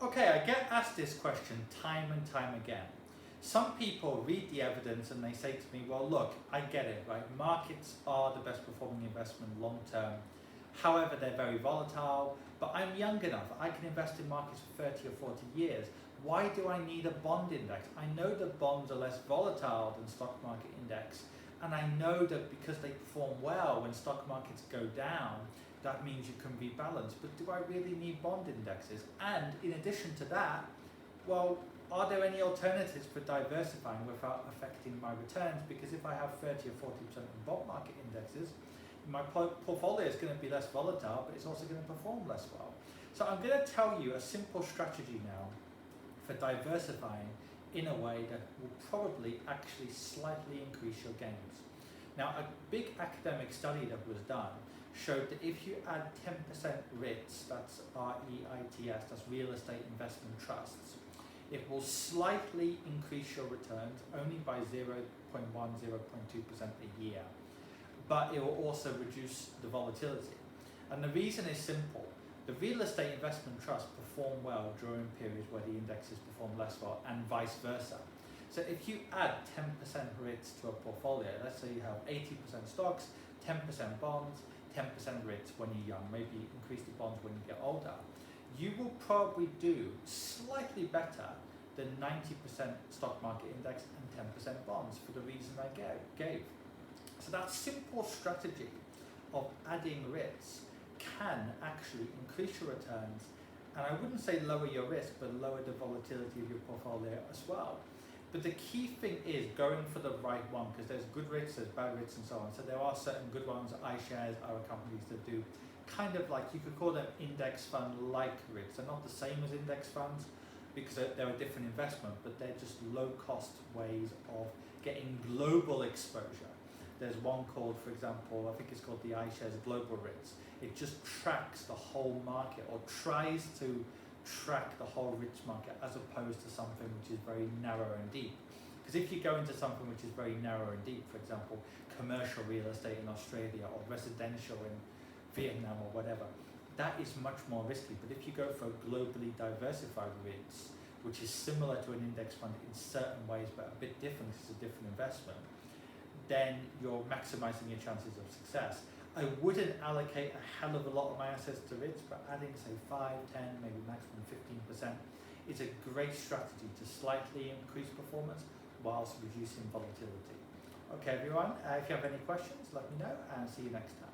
Okay, I get asked this question time and time again. Some people read the evidence and they say to me, well, look, I get it, right? Markets are the best performing investment long term. However, they're very volatile, but I'm young enough. I can invest in markets for 30 or 40 years. Why do I need a bond index? I know that bonds are less volatile than stock market index. And I know that because they perform well when stock markets go down, that means you can rebalance. But do I really need bond indexes? And in addition to that, well, are there any alternatives for diversifying without affecting my returns? Because if I have 30 or 40% of bond market indexes, my portfolio is going to be less volatile, but it's also going to perform less well. So I'm going to tell you a simple strategy now for diversifying in a way that will probably actually slightly increase your gains. Now, a big academic study that was done showed that if you add 10% REITs, that's REITs, that's real estate investment trusts, it will slightly increase your returns only by 0.1, 0.2% a year. But it will also reduce the volatility. And the reason is simple. The real estate investment trusts perform well during periods where the indexes perform less well, and vice versa. So if you add 10% REITs to a portfolio, let's say you have 80% stocks, 10% bonds, 10% REITs when you're young, maybe increase the bonds when you get older, you will probably do slightly better than 90% stock market index and 10% bonds for the reason I gave. So that simple strategy of adding REITs can actually increase your returns, and I wouldn't say lower your risk, but lower the volatility of your portfolio as well. But the key thing is going for the right one, because there's good REITs, there's bad REITs and so on. So there are certain good ones, iShares, other companies that do kind of like, you could call them index fund like REITs. They're not the same as index funds because they're a different investment, but they're just low cost ways of getting global exposure. There's one called, for example, I think it's called the iShares Global REITs. It just tracks the whole market, or tries to track the whole rich market, as opposed to something which is very narrow and deep. Because if you go into something which is very narrow and deep, for example, commercial real estate in Australia or residential in Vietnam or whatever, that is much more risky. But if you go for globally diversified REITs, which is similar to an index fund in certain ways, but a bit different, it's a different investment, then you're maximizing your chances of success. I wouldn't allocate a hell of a lot of my assets to REITs, but adding say 5, 10, maybe maximum 15% is a great strategy to slightly increase performance whilst reducing volatility. Okay everyone, if you have any questions, let me know, and see you next time.